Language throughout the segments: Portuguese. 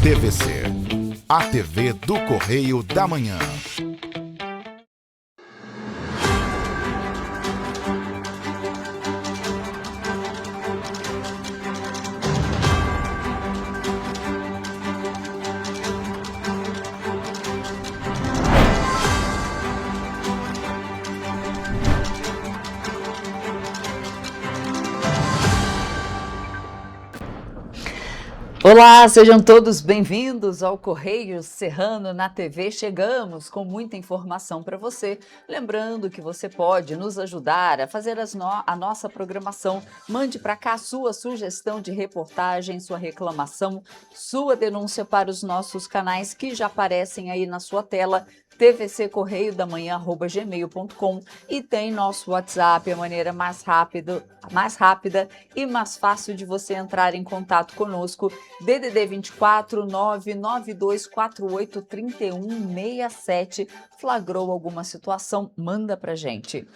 TVC, a TV do Correio da Manhã. Olá, sejam todos bem-vindos ao Correio Serrano na TV. Chegamos com muita informação para você. Lembrando que você pode nos ajudar a fazer a nossa programação. Mande para cá a sua sugestão de reportagem, sua reclamação, sua denúncia para os nossos canais que já aparecem aí na sua tela, tvccorreiodamanhã@gmail.com, e tem nosso WhatsApp, a maneira mais rápida e mais fácil de você entrar em contato conosco, DDD 24 99248 3167. Flagrou alguma situação? Manda pra gente.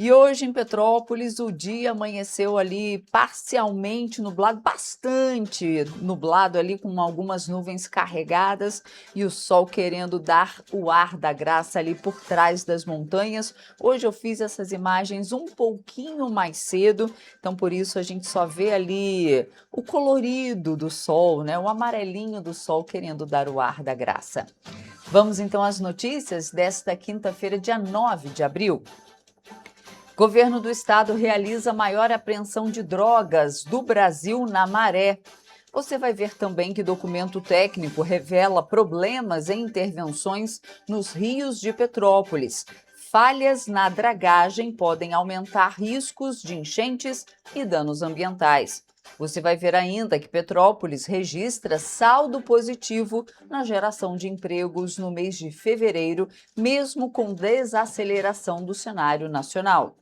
E hoje em Petrópolis o dia amanheceu ali parcialmente nublado, bastante nublado ali, com algumas nuvens carregadas e o sol querendo dar o ar da graça ali por trás das montanhas. Hoje eu fiz essas imagens um pouquinho mais cedo, então por isso a gente só vê ali o colorido do sol, né? O amarelinho do sol querendo dar o ar da graça. Vamos então às notícias desta quinta-feira, dia 9 de abril. Governo do Estado realiza a maior apreensão de drogas do Brasil na Maré. Você vai ver também que documento técnico revela problemas em intervenções nos rios de Petrópolis. Falhas na dragagem podem aumentar riscos de enchentes e danos ambientais. Você vai ver ainda que Petrópolis registra saldo positivo na geração de empregos no mês de fevereiro, mesmo com desaceleração do cenário nacional.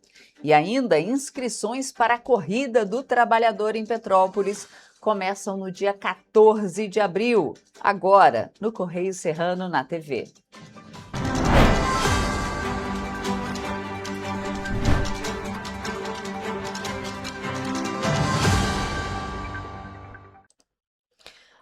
E ainda, inscrições para a Corrida do Trabalhador em Petrópolis começam no dia 14 de abril, agora no Correio Serrano na TV.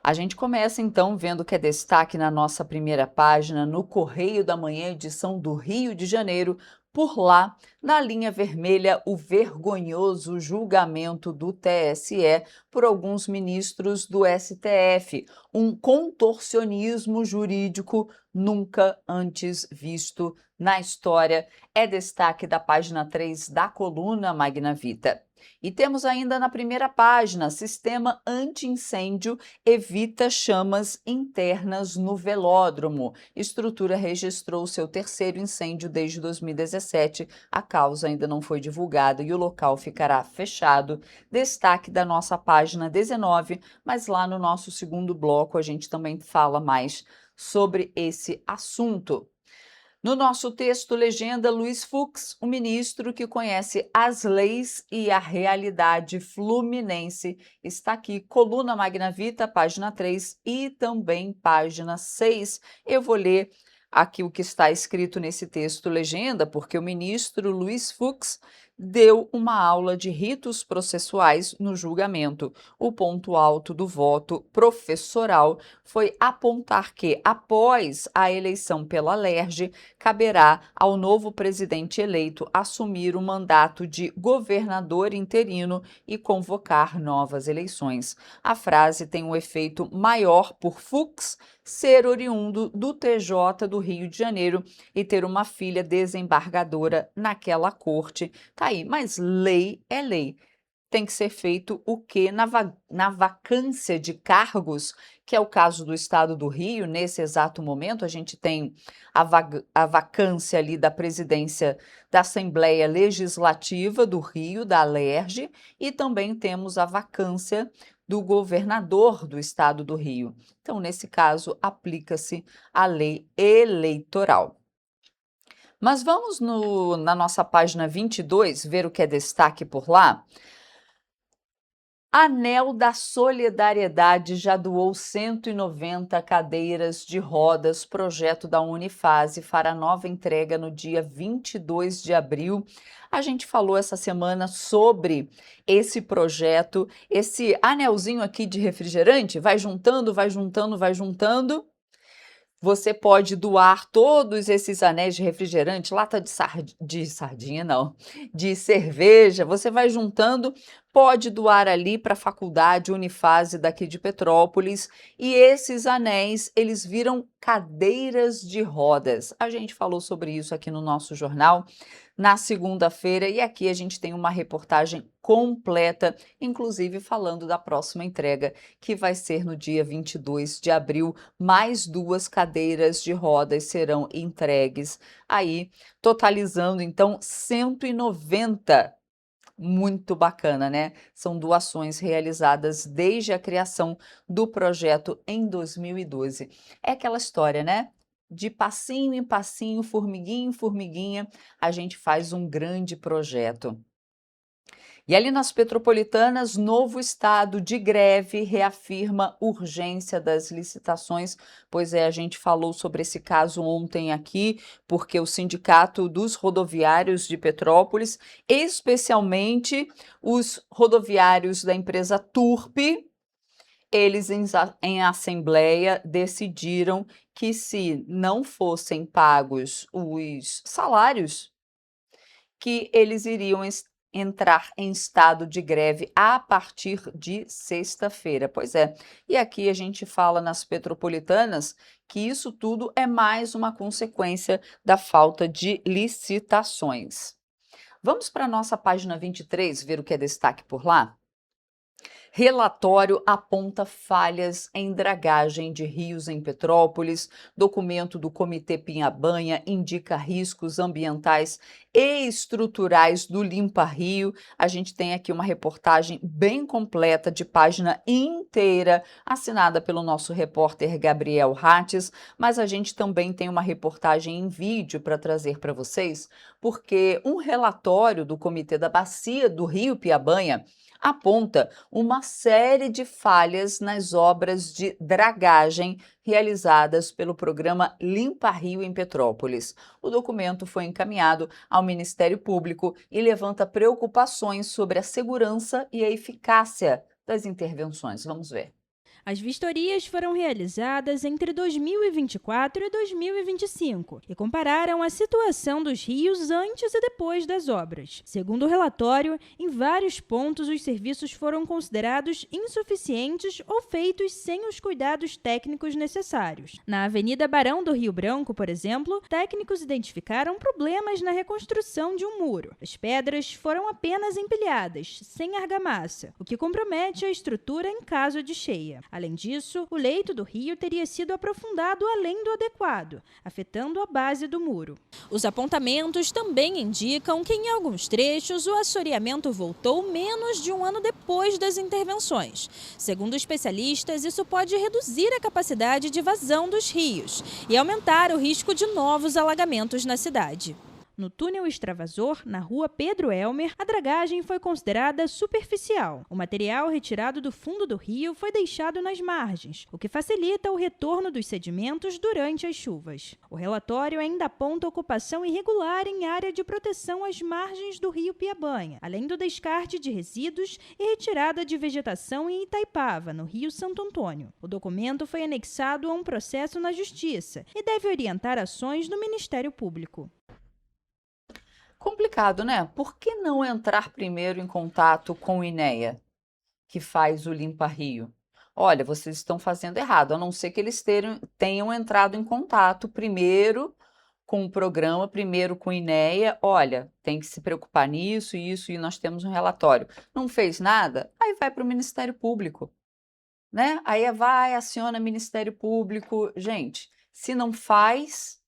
A gente começa então vendo que é destaque na nossa primeira página, no Correio da Manhã, edição do Rio de Janeiro. Por lá, na linha vermelha, o vergonhoso julgamento do TSE por alguns ministros do STF. Um contorcionismo jurídico nunca antes visto na história. É destaque da página 3 da coluna Magna Vita. E temos ainda na primeira página: sistema anti-incêndio evita chamas internas no velódromo. Estrutura registrou seu terceiro incêndio desde 2017. A causa ainda não foi divulgada e o local ficará fechado. Destaque da nossa página 19, mas lá no nosso segundo bloco a gente também fala mais sobre esse assunto. No nosso texto, legenda Luiz Fux, o ministro que conhece as leis e a realidade fluminense. Está aqui, coluna Magna Vita, página 3 e também página 6. Eu vou ler aqui o que está escrito nesse texto legenda, porque o ministro Luiz Fux deu uma aula de ritos processuais no julgamento. O ponto alto do voto professoral foi apontar que, após a eleição pela LERJ, caberá ao novo presidente eleito assumir o mandato de governador interino e convocar novas eleições. A frase tem um efeito maior por Fux ser oriundo do TJ do Rio de Janeiro e ter uma filha desembargadora naquela corte. Tá aí, mas lei é lei. Tem que ser feito o quê? Na vacância de cargos, que é o caso do Estado do Rio. Nesse exato momento, a gente tem a vacância ali da presidência da Assembleia Legislativa do Rio, da LERJ, e também temos a vacância do governador do Estado do Rio. Então, nesse caso, aplica-se a lei eleitoral. Mas vamos na nossa página 22 ver o que é destaque por lá. Anel da Solidariedade já doou 190 cadeiras de rodas. Projeto da Unifase fará nova entrega no dia 22 de abril. A gente falou essa semana sobre esse projeto, esse anelzinho aqui de refrigerante, vai juntando, vai juntando, vai juntando. Você pode doar todos esses anéis de refrigerante, lata de sardinha, não, de cerveja, você vai juntando, pode doar ali para a faculdade Unifase daqui de Petrópolis, e esses anéis, eles viram cadeiras de rodas. A gente falou sobre isso aqui no nosso jornal na segunda-feira, e aqui a gente tem uma reportagem completa, inclusive falando da próxima entrega, que vai ser no dia 22 de abril. Mais 2 cadeiras de rodas serão entregues aí, totalizando então 190. Muito bacana, né? São doações realizadas desde a criação do projeto em 2012. É aquela história, né? De passinho em passinho, formiguinha em formiguinha, a gente faz um grande projeto. E ali nas Petropolitanas, novo estado de greve reafirma urgência das licitações. Pois é, a gente falou sobre esse caso ontem aqui, porque o Sindicato dos Rodoviários de Petrópolis, especialmente os rodoviários da empresa Turpe, eles em assembleia decidiram que se não fossem pagos os salários, que eles iriam entrar em estado de greve a partir de sexta-feira. Pois é, e aqui a gente fala nas Petropolitanas que isso tudo é mais uma consequência da falta de licitações. Vamos para a nossa página 23 ver o que é destaque por lá? Relatório aponta falhas em dragagem de rios em Petrópolis. Documento do Comitê Pinhabanha indica riscos ambientais e estruturais do Limpa Rio. A gente tem aqui uma reportagem bem completa, de página inteira, assinada pelo nosso repórter Gabriel Rates, mas a gente também tem uma reportagem em vídeo para trazer para vocês, porque um relatório do Comitê da Bacia do Rio Piabanha aponta uma série de falhas nas obras de dragagem realizadas pelo programa Limpa Rio em Petrópolis. O documento foi encaminhado ao Ministério Público e levanta preocupações sobre a segurança e a eficácia das intervenções. Vamos ver. As vistorias foram realizadas entre 2024 e 2025 e compararam a situação dos rios antes e depois das obras. Segundo o relatório, em vários pontos os serviços foram considerados insuficientes ou feitos sem os cuidados técnicos necessários. Na Avenida Barão do Rio Branco, por exemplo, técnicos identificaram problemas na reconstrução de um muro. As pedras foram apenas empilhadas, sem argamassa, o que compromete a estrutura em caso de cheia. Além disso, o leito do rio teria sido aprofundado além do adequado, afetando a base do muro. Os apontamentos também indicam que, em alguns trechos, o assoreamento voltou menos de um ano depois das intervenções. Segundo especialistas, isso pode reduzir a capacidade de vazão dos rios e aumentar o risco de novos alagamentos na cidade. No túnel extravasor, na rua Pedro Elmer, a dragagem foi considerada superficial. O material retirado do fundo do rio foi deixado nas margens, o que facilita o retorno dos sedimentos durante as chuvas. O relatório ainda aponta ocupação irregular em área de proteção às margens do rio Piabanha, além do descarte de resíduos e retirada de vegetação em Itaipava, no rio Santo Antônio. O documento foi anexado a um processo na Justiça e deve orientar ações do Ministério Público. Complicado, né? Por que não entrar primeiro em contato com o INEA, que faz o Limpa Rio? Olha, vocês estão fazendo errado, a não ser que eles tenham entrado em contato primeiro com o programa, primeiro com o INEA. Olha, tem que se preocupar nisso, isso, e nós temos um relatório. Não fez nada? Aí vai para o Ministério Público, né? Aí vai, aciona Ministério Público. Gente, se não faz,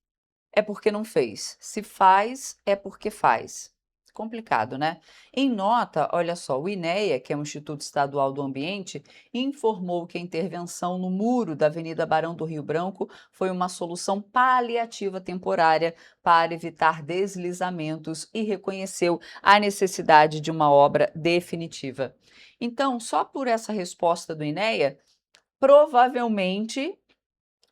é porque não fez. Se faz, é porque faz. Complicado, né? Em nota, olha só, o INEA, que é o Instituto Estadual do Ambiente, informou que a intervenção no muro da Avenida Barão do Rio Branco foi uma solução paliativa temporária para evitar deslizamentos e reconheceu a necessidade de uma obra definitiva. Então, só por essa resposta do INEA, provavelmente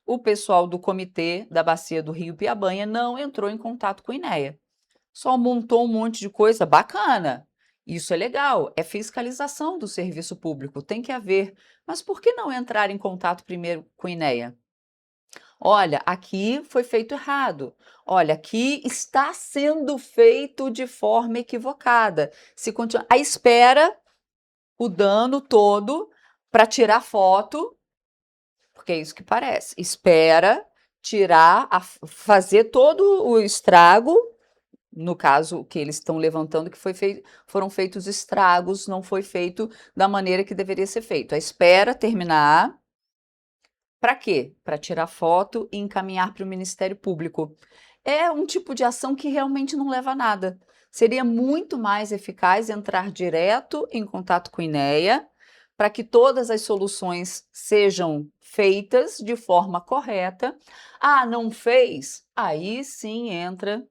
o pessoal do comitê da Bacia do Rio Piabanha não entrou em contato com o INEA. Só montou um monte de coisa bacana. Isso é legal, é fiscalização do serviço público, tem que haver. Mas por que não entrar em contato primeiro com o INEA? Olha, aqui foi feito errado. Olha, aqui está sendo feito de forma equivocada. Se continua, aí espera o dano todo para tirar foto, porque é isso que parece. Espera tirar, fazer todo o estrago. No caso, o que eles estão levantando que foram feitos estragos, não foi feito da maneira que deveria ser feito. A espera terminar. Para quê? Para tirar foto e encaminhar para o Ministério Público. É um tipo de ação que realmente não leva a nada. Seria muito mais eficaz entrar direto em contato com o INEA para que todas as soluções sejam feitas de forma correta. Ah, não fez? Aí sim entra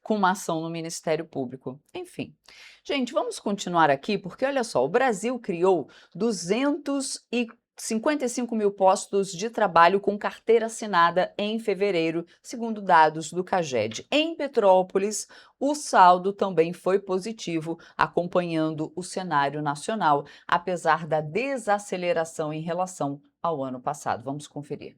com uma ação no Ministério Público. Enfim. Gente, vamos continuar aqui, porque olha só, o Brasil criou 255 mil postos de trabalho com carteira assinada em fevereiro, segundo dados do CAGED. Em Petrópolis, o saldo também foi positivo, acompanhando o cenário nacional, apesar da desaceleração em relação ao ano passado. Vamos conferir.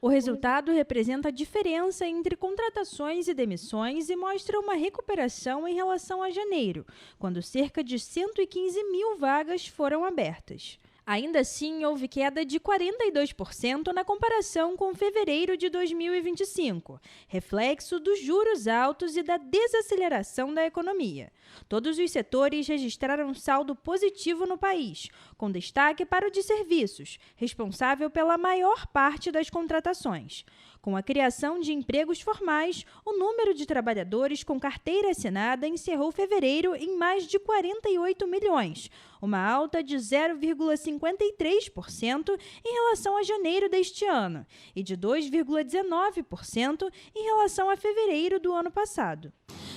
O resultado representa a diferença entre contratações e demissões e mostra uma recuperação em relação a janeiro, quando cerca de 115 mil vagas foram abertas. Ainda assim, houve queda de 42% na comparação com fevereiro de 2025, reflexo dos juros altos e da desaceleração da economia. Todos os setores registraram saldo positivo no país, com destaque para o de serviços, responsável pela maior parte das contratações. Com a criação de empregos formais, o número de trabalhadores com carteira assinada encerrou fevereiro em mais de 48 milhões, uma alta de 0,53% em relação a janeiro deste ano e de 2,19% em relação a fevereiro do ano passado.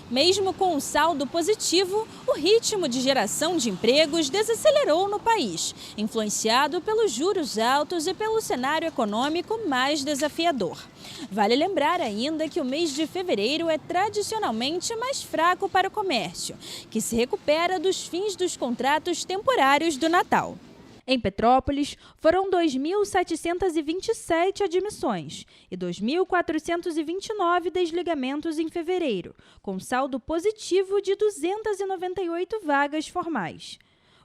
Mesmo com o saldo positivo, o ritmo de geração de empregos desacelerou no país, influenciado pelos juros altos e pelo cenário econômico mais desafiador. Vale lembrar ainda que o mês de fevereiro é tradicionalmente mais fraco para o comércio, que se recupera dos fins dos contratos temporários do Natal. Em Petrópolis, foram 2.727 admissões e 2.429 desligamentos em fevereiro, com saldo positivo de 298 vagas formais.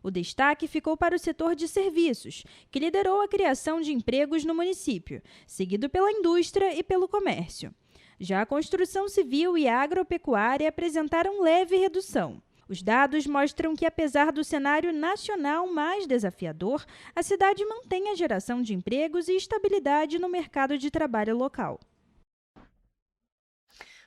O destaque ficou para o setor de serviços, que liderou a criação de empregos no município, seguido pela indústria e pelo comércio. Já a construção civil e a agropecuária apresentaram leve redução. Os dados mostram que, apesar do cenário nacional mais desafiador, a cidade mantém a geração de empregos e estabilidade no mercado de trabalho local.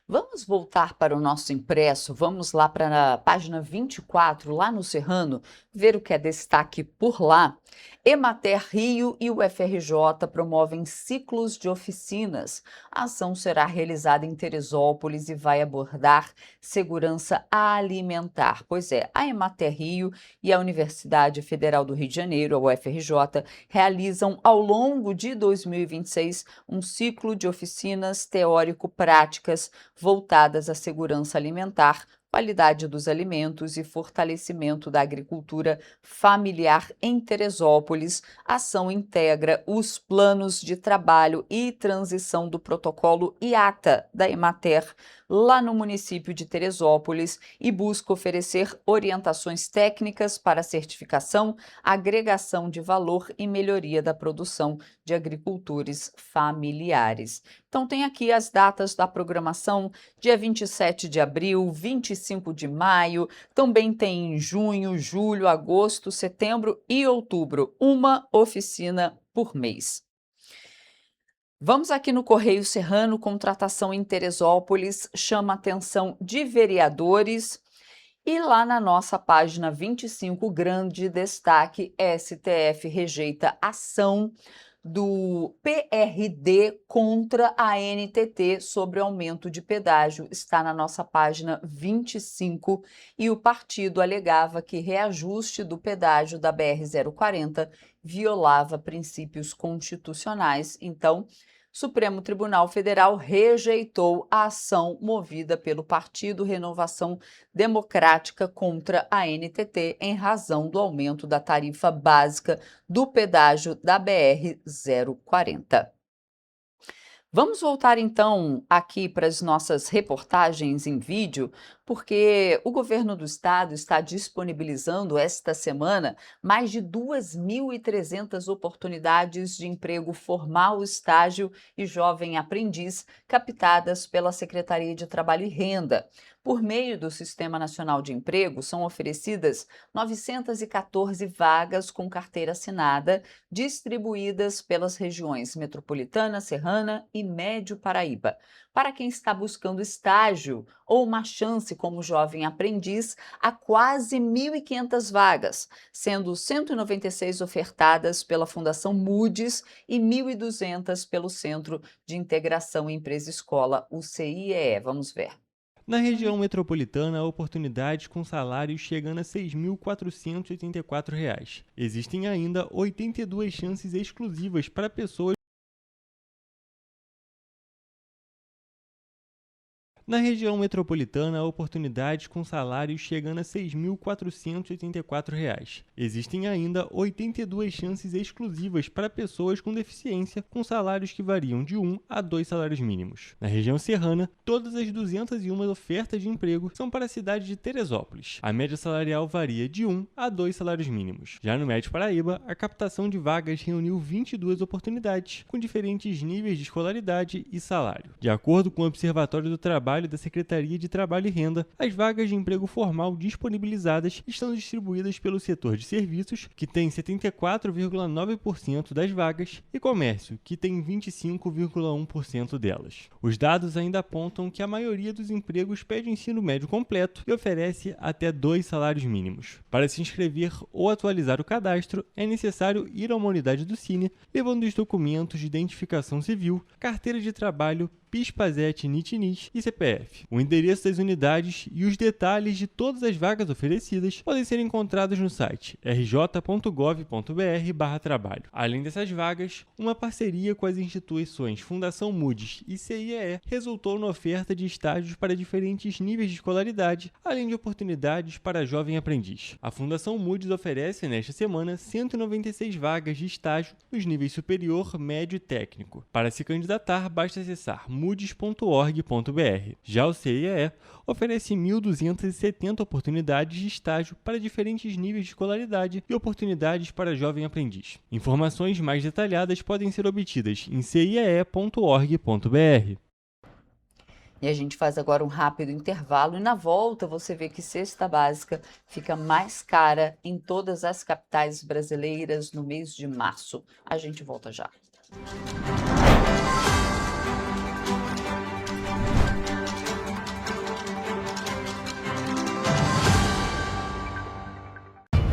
Vamos voltar para o nosso impresso, vamos lá para a página 24, lá no Serrano, ver o que é destaque por lá. Emater Rio e o UFRJ promovem ciclos de oficinas. A ação será realizada em Teresópolis e vai abordar segurança alimentar. Pois é, a Emater Rio e a Universidade Federal do Rio de Janeiro, a UFRJ, realizam ao longo de 2026 um ciclo de oficinas teórico-práticas voltadas à segurança alimentar, qualidade dos alimentos e fortalecimento da agricultura familiar em Teresópolis. A ação integra os planos de trabalho e transição do protocolo IATA da Emater, lá no município de Teresópolis, e busca oferecer orientações técnicas para certificação, agregação de valor e melhoria da produção de agricultores familiares. Então tem aqui as datas da programação: dia 27 de abril, 25 de maio, também tem em junho, julho, agosto, setembro e outubro, uma oficina por mês. Vamos aqui no Correio Serrano, contratação em Teresópolis, chama a atenção de vereadores. E lá na nossa página 25, grande destaque: STF rejeita ação do PRD contra a ANTT sobre aumento de pedágio. Está na nossa página 25 e o partido alegava que reajuste do pedágio da BR-040 violava princípios constitucionais. Então, Supremo Tribunal Federal rejeitou a ação movida pelo Partido Renovação Democrática contra a ANTT em razão do aumento da tarifa básica do pedágio da BR-040. Vamos voltar então aqui para as nossas reportagens em vídeo, porque o governo do estado está disponibilizando esta semana mais de 2.300 oportunidades de emprego formal, estágio e jovem aprendiz captadas pela Secretaria de Trabalho e Renda. Por meio do Sistema Nacional de Emprego, são oferecidas 914 vagas com carteira assinada, distribuídas pelas regiões Metropolitana, Serrana e Médio Paraíba. Para quem está buscando estágio ou uma chance como jovem aprendiz, há quase 1.500 vagas, sendo 196 ofertadas pela Fundação Moody's e 1.200 pelo Centro de Integração Empresa-Escola, o CIEE. Vamos ver. Na região metropolitana, há oportunidades com salários chegando a R$ 6.484. Existem ainda 82 chances exclusivas para pessoas. Na região metropolitana, há oportunidades com salários chegando a R$ 6.484. Existem ainda 82 chances exclusivas para pessoas com deficiência, com salários que variam de 1 a 2 salários mínimos. Na região serrana, todas as 201 ofertas de emprego são para a cidade de Teresópolis. A média salarial varia de 1 a 2 salários mínimos. Já no Médio Paraíba, a captação de vagas reuniu 22 oportunidades, com diferentes níveis de escolaridade e salário. De acordo com o Observatório do Trabalho da Secretaria de Trabalho e Renda, as vagas de emprego formal disponibilizadas estão distribuídas pelo setor de serviços, que tem 74,9% das vagas, e comércio, que tem 25,1% delas. Os dados ainda apontam que a maioria dos empregos pede ensino médio completo e oferece até 2 salários mínimos. Para se inscrever ou atualizar o cadastro, é necessário ir a uma unidade do Cine, levando os documentos de identificação civil, carteira de trabalho, PIS/PASEP, NIT/NIS e CPF. O endereço das unidades e os detalhes de todas as vagas oferecidas podem ser encontrados no site rj.gov.br/trabalho. Além dessas vagas, uma parceria com as instituições Fundação Moody's e CIEE resultou na oferta de estágios para diferentes níveis de escolaridade, além de oportunidades para jovem aprendiz. A Fundação Moody's oferece, nesta semana, 196 vagas de estágio nos níveis superior, médio e técnico. Para se candidatar, basta acessar moodys.org.br. Já o CIEE oferece 1.270 oportunidades de estágio para diferentes níveis de escolaridade e oportunidades para jovem aprendiz. Informações mais detalhadas podem ser obtidas em ciee.org.br. E a gente faz agora um rápido intervalo e na volta você vê que cesta básica fica mais cara em todas as capitais brasileiras no mês de março. A gente volta já.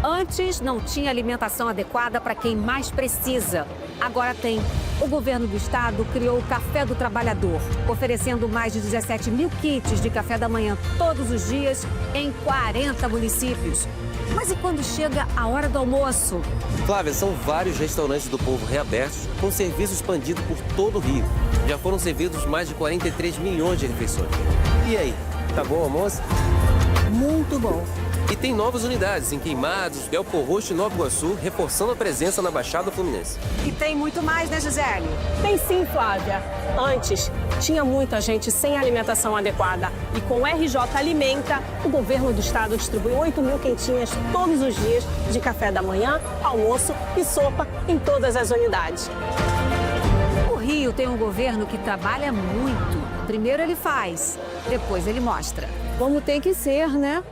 Antes não tinha alimentação adequada para quem mais precisa. Agora tem. O governo do estado criou o Café do Trabalhador, oferecendo mais de 17 mil kits de café da manhã todos os dias em 40 municípios. Mas e quando chega a hora do almoço? Flávia, são vários restaurantes do povo reabertos com serviço expandido por todo o Rio. Já foram servidos mais de 43 milhões de refeições. E aí, tá bom o almoço? Muito bom. E tem novas unidades em Queimados, Belfor Roxo e Nova Iguaçu, reforçando a presença na Baixada Fluminense. E tem muito mais, né, Gisele? Tem sim, Flávia. Antes, tinha muita gente sem alimentação adequada. E com o RJ Alimenta, o governo do estado distribui 8 mil quentinhas todos os dias de café da manhã, almoço e sopa em todas as unidades. O Rio tem um governo que trabalha muito. Primeiro ele faz, depois ele mostra. Como tem que ser, né?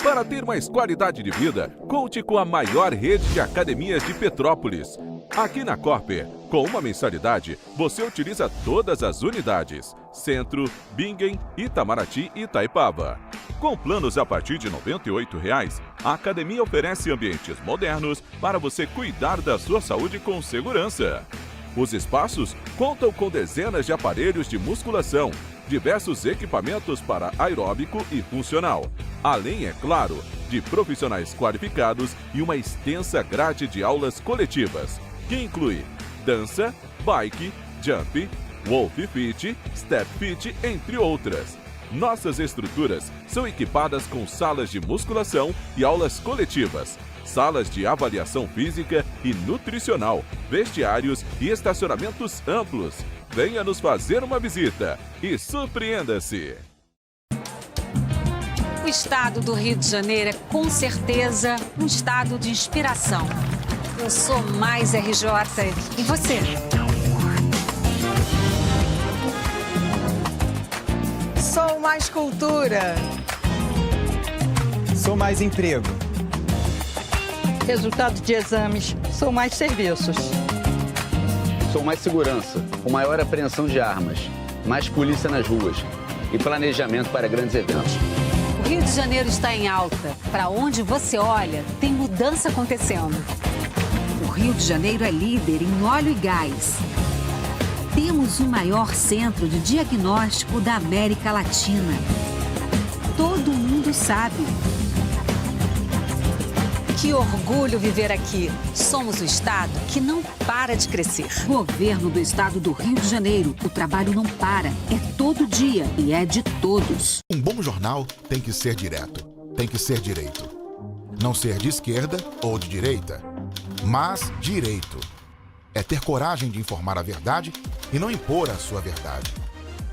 Para ter mais qualidade de vida, conte com a maior rede de academias de Petrópolis. Aqui na Corper, com uma mensalidade, você utiliza todas as unidades: Centro, Bingen, Itamaraty e Itaipava. Com planos a partir de R$ 98,00, a academia oferece ambientes modernos para você cuidar da sua saúde com segurança. Os espaços contam com dezenas de aparelhos de musculação, diversos equipamentos para aeróbico e funcional, além, é claro, de profissionais qualificados e uma extensa grade de aulas coletivas, que inclui dança, bike, jump, Wolf Fit, Step Fit, entre outras. Nossas estruturas são equipadas com salas de musculação e aulas coletivas, salas de avaliação física e nutricional, vestiários e estacionamentos amplos. Venha nos fazer uma visita e surpreenda-se! O estado do Rio de Janeiro é, com certeza, um estado de inspiração. Eu sou mais RJ. E você? Sou mais cultura. Sou mais emprego. Resultado de exames. Sou mais serviços. Sou mais segurança, com maior apreensão de armas, mais polícia nas ruas e planejamento para grandes eventos. O Rio de Janeiro está em alta. Para onde você olha, tem mudança acontecendo. O Rio de Janeiro é líder em óleo e gás. Temos o maior centro de diagnóstico da América Latina. Todo mundo sabe. Que orgulho viver aqui. Somos o estado que não para de crescer. Governo do estado do Rio de Janeiro. O trabalho não para. É todo dia e é de todos. Um bom jornal tem que ser direto, tem que ser direito. Não ser de esquerda ou de direita, mas direito. É ter coragem de informar a verdade e não impor a sua verdade.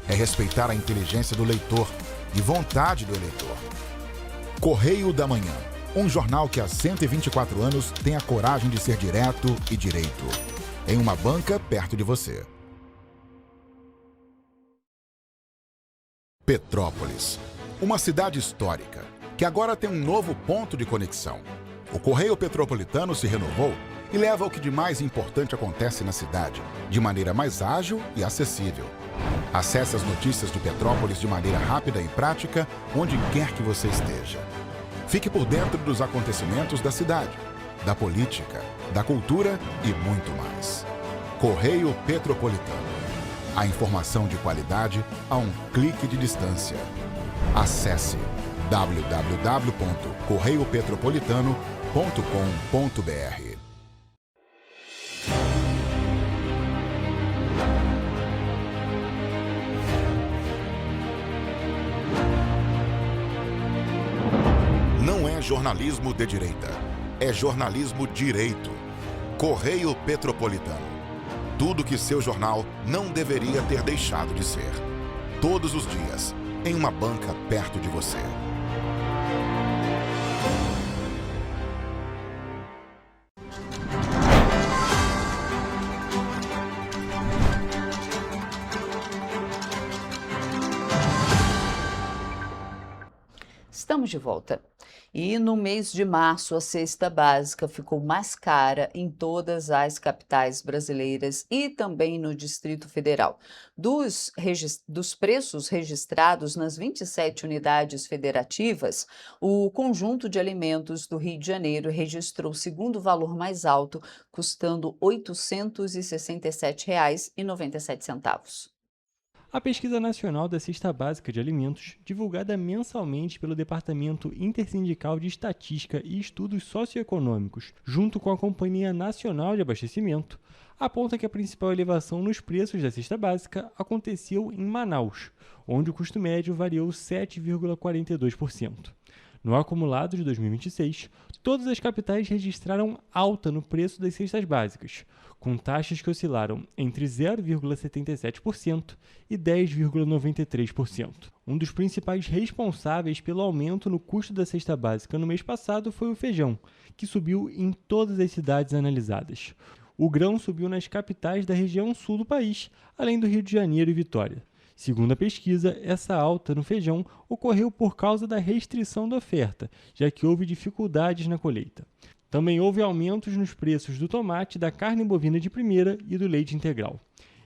É respeitar a inteligência do leitor e vontade do eleitor. Correio da Manhã. Um jornal que há 124 anos tem a coragem de ser direto e direito. Em uma banca perto de você. Petrópolis. Uma cidade histórica que agora tem um novo ponto de conexão. O Correio Petropolitano se renovou e leva o que de mais importante acontece na cidade, de maneira mais ágil e acessível. Acesse as notícias de Petrópolis de maneira rápida e prática, onde quer que você esteja. Fique por dentro dos acontecimentos da cidade, da política, da cultura e muito mais. Correio Petropolitano. A informação de qualidade a um clique de distância. Acesse www.correiopetropolitano.com.br. Não é jornalismo de direita, é jornalismo direito. Correio Petropolitano. Tudo que seu jornal não deveria ter deixado de ser. Todos os dias, em uma banca perto de você. Estamos de volta. E no mês de março, a cesta básica ficou mais cara em todas as capitais brasileiras e também no Distrito Federal. Dos preços registrados nas 27 unidades federativas, o conjunto de alimentos do Rio de Janeiro registrou o segundo valor mais alto, custando R$ 867,97. A Pesquisa Nacional da Cesta Básica de Alimentos, divulgada mensalmente pelo Departamento Intersindical de Estatística e Estudos Socioeconômicos, junto com a Companhia Nacional de Abastecimento, aponta que a principal elevação nos preços da cesta básica aconteceu em Manaus, onde o custo médio variou 7,42%. No acumulado de 2026, todas as capitais registraram alta no preço das cestas básicas, com taxas que oscilaram entre 0,77% e 10,93%. Um dos principais responsáveis pelo aumento no custo da cesta básica no mês passado foi o feijão, que subiu em todas as cidades analisadas. O grão subiu nas capitais da região sul do país, além do Rio de Janeiro e Vitória. Segundo a pesquisa, essa alta no feijão ocorreu por causa da restrição da oferta, já que houve dificuldades na colheita. Também houve aumentos nos preços do tomate, da carne bovina de primeira e do leite integral.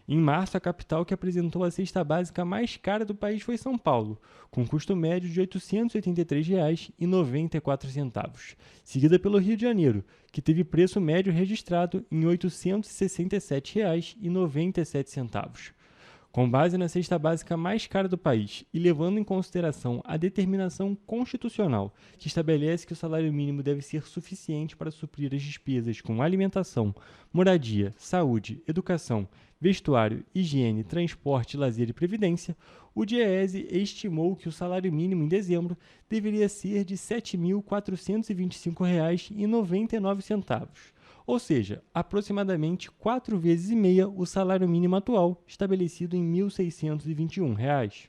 Em março, a capital que apresentou a cesta básica mais cara do país foi São Paulo, com custo médio de R$ 883,94, seguida pelo Rio de Janeiro, que teve preço médio registrado em R$ 867,97. Com base na cesta básica mais cara do país e levando em consideração a determinação constitucional que estabelece que o salário mínimo deve ser suficiente para suprir as despesas com alimentação, moradia, saúde, educação, vestuário, higiene, transporte, lazer e previdência, o DIEESE estimou que o salário mínimo em dezembro deveria ser de R$ 7.425,99, ou seja, aproximadamente 4,5 vezes o salário mínimo atual, estabelecido em R$ 1.621.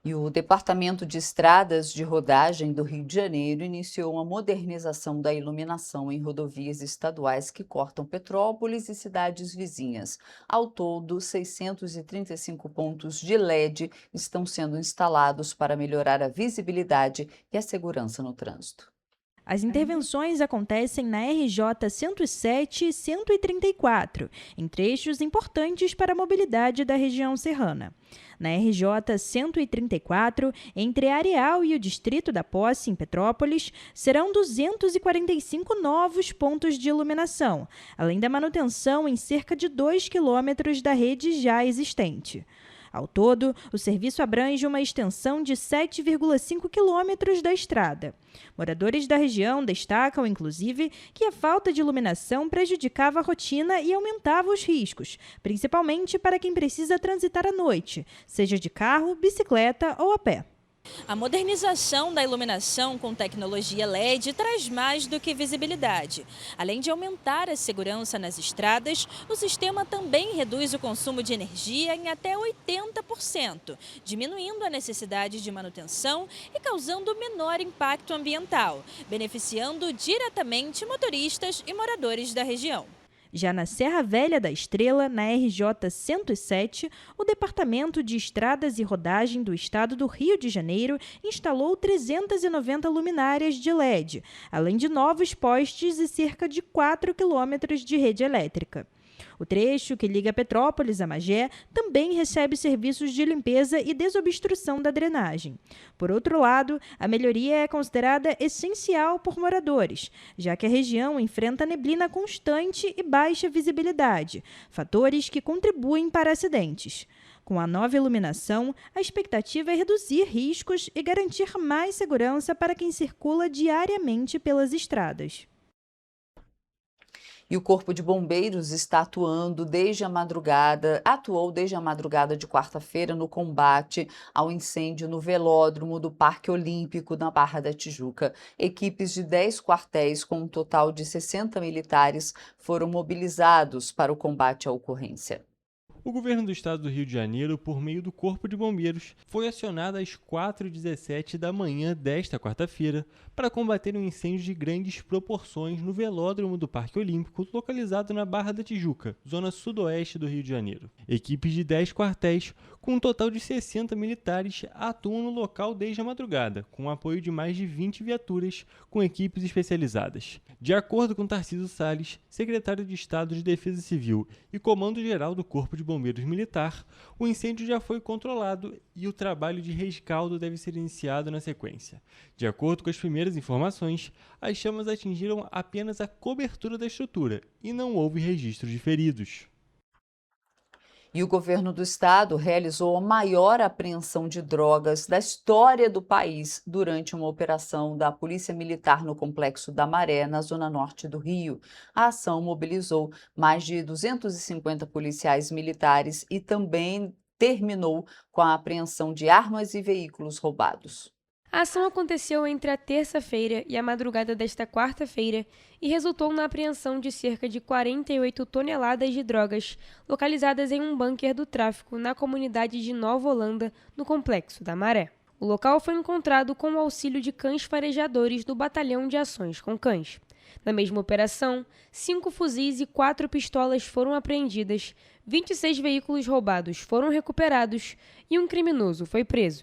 E o Departamento de Estradas de Rodagem do Rio de Janeiro iniciou uma modernização da iluminação em rodovias estaduais que cortam Petrópolis e cidades vizinhas. Ao todo, 635 pontos de LED estão sendo instalados para melhorar a visibilidade e a segurança no trânsito. As intervenções acontecem na RJ 107 e 134, em trechos importantes para a mobilidade da região serrana. Na RJ 134, entre Areal e o Distrito da Posse, em Petrópolis, serão 245 novos pontos de iluminação, além da manutenção em cerca de 2 quilômetros da rede já existente. Ao todo, o serviço abrange uma extensão de 7,5 quilômetros da estrada. Moradores da região destacam, inclusive, que a falta de iluminação prejudicava a rotina e aumentava os riscos, principalmente para quem precisa transitar à noite, seja de carro, bicicleta ou a pé. A modernização da iluminação com tecnologia LED traz mais do que visibilidade. Além de aumentar a segurança nas estradas, o sistema também reduz o consumo de energia em até 80%, diminuindo a necessidade de manutenção e causando menor impacto ambiental, beneficiando diretamente motoristas e moradores da região. Já na Serra Velha da Estrela, na RJ 107, o Departamento de Estradas e Rodagem do Estado do Rio de Janeiro instalou 390 luminárias de LED, além de novos postes e cerca de 4 quilômetros de rede elétrica. O trecho que liga Petrópolis a Magé também recebe serviços de limpeza e desobstrução da drenagem. Por outro lado, a melhoria é considerada essencial por moradores, já que a região enfrenta neblina constante e baixa visibilidade, fatores que contribuem para acidentes. Com a nova iluminação, a expectativa é reduzir riscos e garantir mais segurança para quem circula diariamente pelas estradas. E o Corpo de Bombeiros está atuou desde a madrugada de quarta-feira no combate ao incêndio no velódromo do Parque Olímpico, na Barra da Tijuca. Equipes de 10 quartéis, com um total de 60 militares, foram mobilizados para o combate à ocorrência. O governo do estado do Rio de Janeiro, por meio do Corpo de Bombeiros, foi acionado às 4h17 da manhã desta quarta-feira para combater um incêndio de grandes proporções no velódromo do Parque Olímpico, localizado na Barra da Tijuca, zona sudoeste do Rio de Janeiro. Equipes de 10 quartéis, com um total de 60 militares, atuam no local desde a madrugada, com o apoio de mais de 20 viaturas com equipes especializadas. De acordo com Tarcísio Salles, secretário de Estado de Defesa Civil e comando-geral do Corpo de Bombeiros Militar, o incêndio já foi controlado e o trabalho de rescaldo deve ser iniciado na sequência. De acordo com as primeiras informações, as chamas atingiram apenas a cobertura da estrutura e não houve registro de feridos. E o governo do estado realizou a maior apreensão de drogas da história do país durante uma operação da Polícia Militar no Complexo da Maré, na zona norte do Rio. A ação mobilizou mais de 250 policiais militares e também terminou com a apreensão de armas e veículos roubados. A ação aconteceu entre a terça-feira e a madrugada desta quarta-feira e resultou na apreensão de cerca de 48 toneladas de drogas localizadas em um bunker do tráfico na comunidade de Nova Holanda, no Complexo da Maré. O local foi encontrado com o auxílio de cães farejadores do Batalhão de Ações com Cães. Na mesma operação, 5 fuzis e 4 pistolas foram apreendidas, 26 veículos roubados foram recuperados e um criminoso foi preso.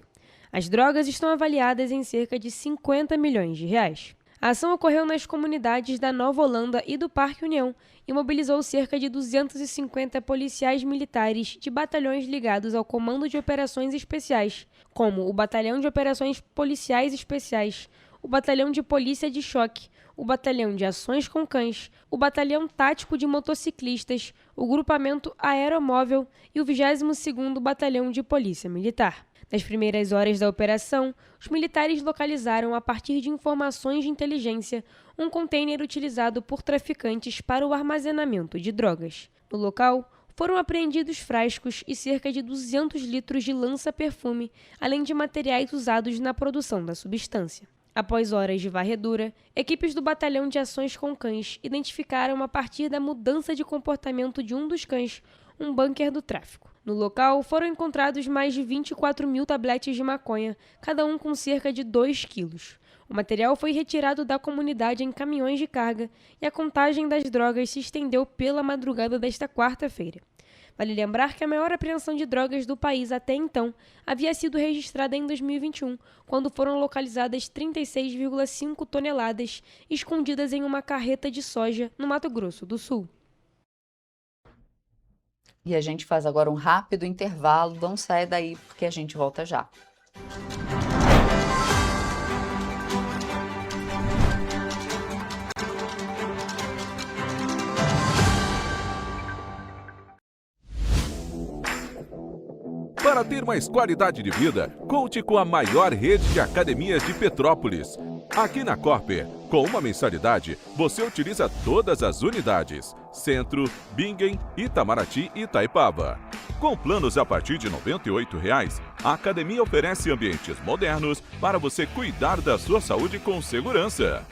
As drogas estão avaliadas em cerca de 50 milhões de reais. A ação ocorreu nas comunidades da Nova Holanda e do Parque União e mobilizou cerca de 250 policiais militares de batalhões ligados ao Comando de Operações Especiais, como o Batalhão de Operações Policiais Especiais, o Batalhão de Polícia de Choque, o Batalhão de Ações com Cães, o Batalhão Tático de Motociclistas, o Grupamento Aeromóvel e o 22º Batalhão de Polícia Militar. Nas primeiras horas da operação, os militares localizaram, a partir de informações de inteligência, um container utilizado por traficantes para o armazenamento de drogas. No local, foram apreendidos frascos e cerca de 200 litros de lança-perfume, além de materiais usados na produção da substância. Após horas de varredura, equipes do Batalhão de Ações com Cães identificaram, a partir da mudança de comportamento de um dos cães, um bunker do tráfico. No local, foram encontrados mais de 24 mil tabletes de maconha, cada um com cerca de 2 quilos. O material foi retirado da comunidade em caminhões de carga e a contagem das drogas se estendeu pela madrugada desta quarta-feira. Vale lembrar que a maior apreensão de drogas do país até então havia sido registrada em 2021, quando foram localizadas 36,5 toneladas escondidas em uma carreta de soja no Mato Grosso do Sul. E a gente faz agora um rápido intervalo, não saia daí porque a gente volta já. Para ter mais qualidade de vida, conte com a maior rede de academias de Petrópolis. Aqui na Corper, com uma mensalidade, você utiliza todas as unidades: Centro, Bingen, Itamaraty e Itaipava. Com planos a partir de R$ 98,00, a academia oferece ambientes modernos para você cuidar da sua saúde com segurança.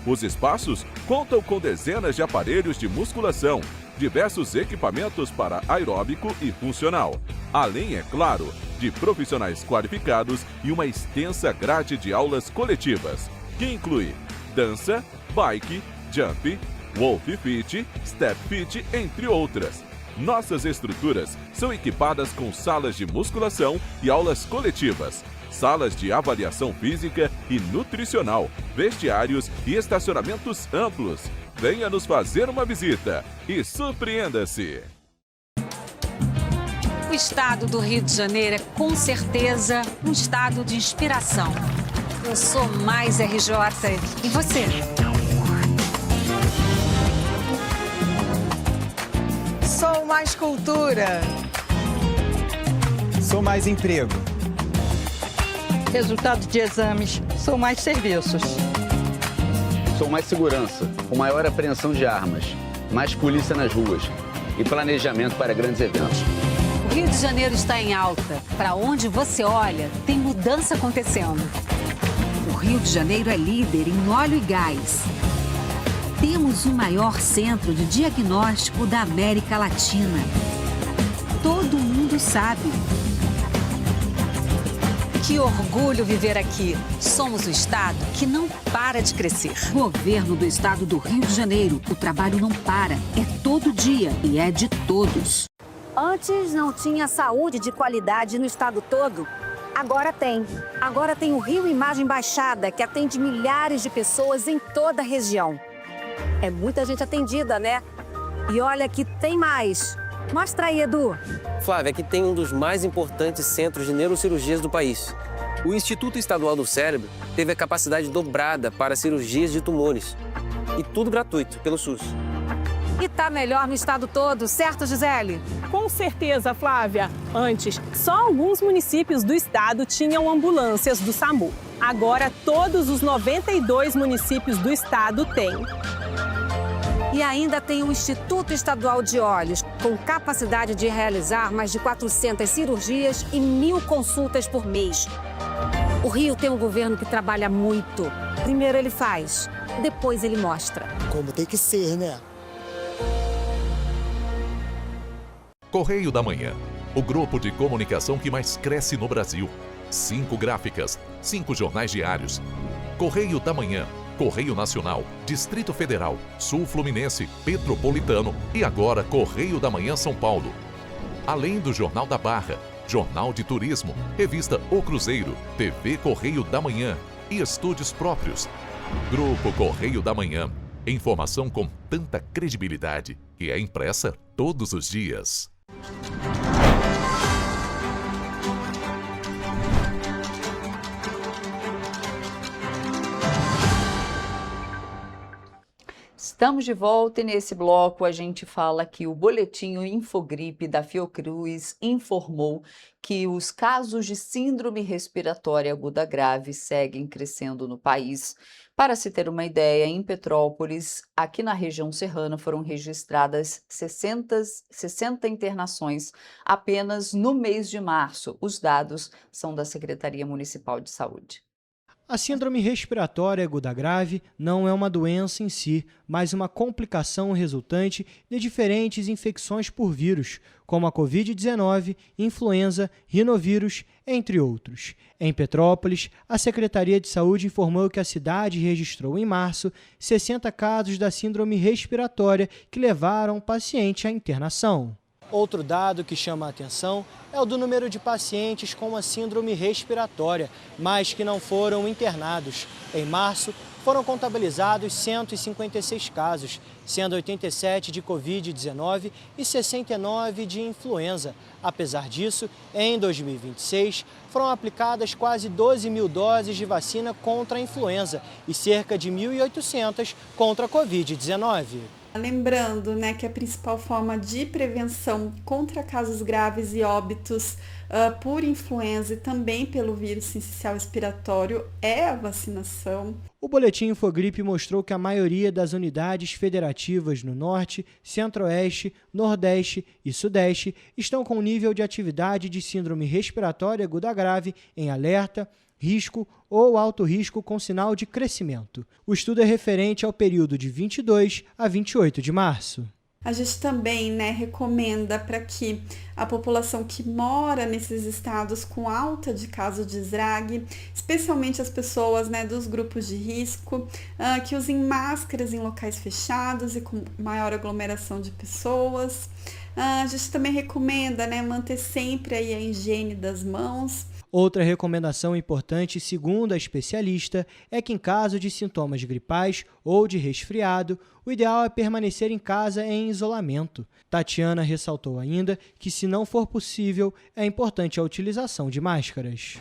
Os espaços contam com dezenas de aparelhos de musculação, diversos equipamentos para aeróbico e funcional, além, é claro, de profissionais qualificados e uma extensa grade de aulas coletivas, que inclui dança, bike, jump, wolf fit, step fit, entre outras. Nossas estruturas são equipadas com salas de musculação e aulas coletivas, salas de avaliação física e nutricional, vestiários e estacionamentos amplos. Venha nos fazer uma visita e surpreenda-se! O estado do Rio de Janeiro é, com certeza, um estado de inspiração. Eu sou mais RJ. E você? Sou mais cultura. Sou mais emprego. Resultado de exames. Sou mais serviços. Sou mais segurança, com maior apreensão de armas, mais polícia nas ruas e planejamento para grandes eventos. O Rio de Janeiro está em alta. Para onde você olha, tem mudança acontecendo. O Rio de Janeiro é líder em óleo e gás. Temos o maior centro de diagnóstico da América Latina. Todo mundo sabe. Que orgulho viver aqui. Somos o estado que não para de crescer. Governo do estado do Rio de Janeiro. O trabalho não para. É todo dia e é de todos. Antes não tinha saúde de qualidade no estado todo. Agora tem. Agora tem o Rio Imagem Baixada, que atende milhares de pessoas em toda a região. É muita gente atendida, né? E olha que tem mais. Mostra aí, Edu. Flávia, aqui tem um dos mais importantes centros de neurocirurgias do país. O Instituto Estadual do Cérebro teve a capacidade dobrada para cirurgias de tumores. E tudo gratuito, pelo SUS. E tá melhor no estado todo, certo, Gisele? Com certeza, Flávia. Antes, só alguns municípios do estado tinham ambulâncias do SAMU. Agora, todos os 92 municípios do estado têm. E ainda tem o Instituto Estadual de Olhos, com capacidade de realizar mais de 400 cirurgias e 1.000 consultas por mês. O Rio tem um governo que trabalha muito. Primeiro ele faz, depois ele mostra. Como tem que ser, né? Correio da Manhã, o grupo de comunicação que mais cresce no Brasil. 5 gráficas, 5 jornais diários. Correio da Manhã, Correio Nacional, Distrito Federal, Sul Fluminense, Petropolitano e agora Correio da Manhã São Paulo. Além do Jornal da Barra, Jornal de Turismo, Revista O Cruzeiro, TV Correio da Manhã e estúdios próprios. Grupo Correio da Manhã. Informação com tanta credibilidade que é impressa todos os dias. Estamos de volta e nesse bloco a gente fala que o boletim Infogripe da Fiocruz informou que os casos de síndrome respiratória aguda grave seguem crescendo no país. Para se ter uma ideia, em Petrópolis, aqui na região serrana, foram registradas 60 internações apenas no mês de março. Os dados são da Secretaria Municipal de Saúde. A síndrome respiratória aguda grave não é uma doença em si, mas uma complicação resultante de diferentes infecções por vírus, como a Covid-19, influenza, rinovírus, entre outros. Em Petrópolis, a Secretaria de Saúde informou que a cidade registrou em março 60 casos da síndrome respiratória que levaram o paciente à internação. Outro dado que chama a atenção é o do número de pacientes com a síndrome respiratória, mas que não foram internados. Em março, foram contabilizados 156 casos, sendo 87 de Covid-19 e 69 de influenza. Apesar disso, em 2026, foram aplicadas quase 12 mil doses de vacina contra a influenza e cerca de 1.800 contra a Covid-19. Lembrando, que a principal forma de prevenção contra casos graves e óbitos por influenza e também pelo vírus sincicial respiratório é a vacinação. O boletim Infogripe mostrou que a maioria das unidades federativas no Norte, Centro-Oeste, Nordeste e Sudeste estão com nível de atividade de síndrome respiratória aguda grave em alerta, risco ou alto risco com sinal de crescimento. O estudo é referente ao período de 22 a 28 de março. A gente também recomenda para que a população que mora nesses estados com alta de caso de SRAG, especialmente as pessoas dos grupos de risco, que usem máscaras em locais fechados e com maior aglomeração de pessoas. A gente também recomenda manter sempre aí a higiene das mãos. Outra recomendação importante, segundo a especialista, é que em caso de sintomas gripais ou de resfriado, o ideal é permanecer em casa em isolamento. Tatiana ressaltou ainda que, se não for possível, é importante a utilização de máscaras.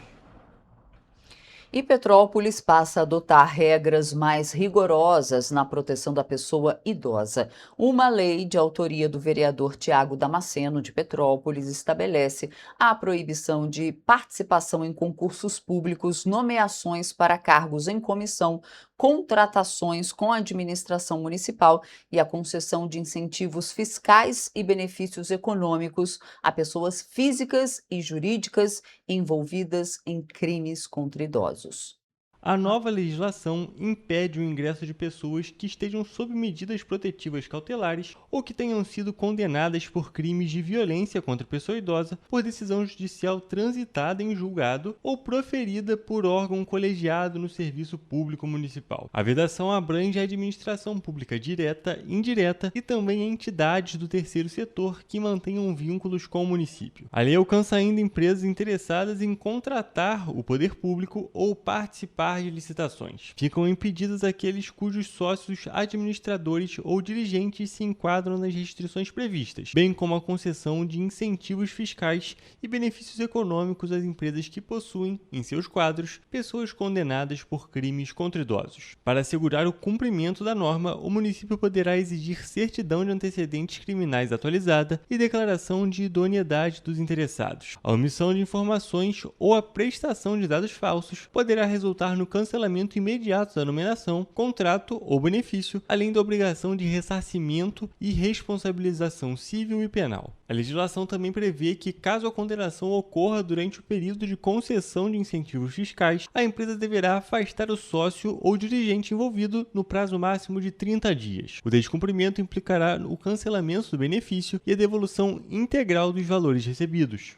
E Petrópolis passa a adotar regras mais rigorosas na proteção da pessoa idosa. Uma lei de autoria do vereador Tiago Damasceno, de Petrópolis, estabelece a proibição de participação em concursos públicos, nomeações para cargos em comissão, contratações com a administração municipal e a concessão de incentivos fiscais e benefícios econômicos a pessoas físicas e jurídicas envolvidas em crimes contra idosos. A nova legislação impede o ingresso de pessoas que estejam sob medidas protetivas cautelares ou que tenham sido condenadas por crimes de violência contra a pessoa idosa por decisão judicial transitada em julgado ou proferida por órgão colegiado no serviço público municipal. A vedação abrange a administração pública direta, indireta e também entidades do terceiro setor que mantenham vínculos com o município. A lei alcança ainda empresas interessadas em contratar o poder público ou participar de licitações. Ficam impedidos aqueles cujos sócios, administradores ou dirigentes se enquadram nas restrições previstas, bem como a concessão de incentivos fiscais e benefícios econômicos às empresas que possuem, em seus quadros, pessoas condenadas por crimes contra idosos. Para assegurar o cumprimento da norma, o município poderá exigir certidão de antecedentes criminais atualizada e declaração de idoneidade dos interessados. A omissão de informações ou a prestação de dados falsos poderá resultar no cancelamento imediato da nomeação, contrato ou benefício, além da obrigação de ressarcimento e responsabilização civil e penal. A legislação também prevê que, caso a condenação ocorra durante o período de concessão de incentivos fiscais, a empresa deverá afastar o sócio ou dirigente envolvido no prazo máximo de 30 dias. O descumprimento implicará o cancelamento do benefício e a devolução integral dos valores recebidos.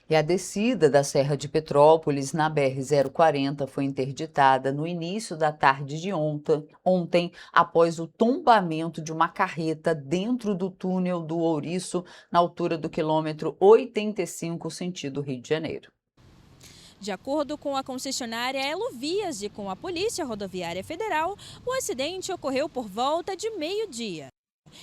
E a descida da Serra de Petrópolis na BR-040 foi interditada no início da tarde de ontem, após o tombamento de uma carreta dentro do túnel do Ouriço, na altura do quilômetro 85, sentido Rio de Janeiro. De acordo com a concessionária Elovias e com a Polícia Rodoviária Federal, o acidente ocorreu por volta de meio-dia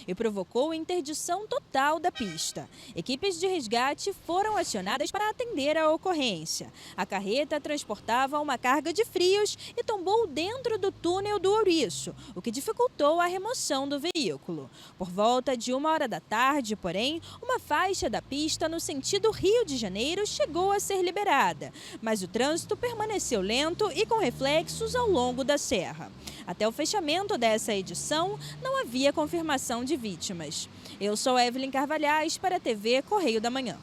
e provocou interdição total da pista. Equipes de resgate foram acionadas para atender a ocorrência. A carreta transportava uma carga de frios e tombou dentro do túnel do Ouriço, o que dificultou a remoção do veículo. Por volta de 1h da tarde, porém, uma faixa da pista no sentido Rio de Janeiro chegou a ser liberada, mas o trânsito permaneceu lento e com reflexos ao longo da serra. Até o fechamento dessa edição, não havia confirmação de vítimas. Eu sou Evelyn Carvalhais para a TV Correio da Manhã.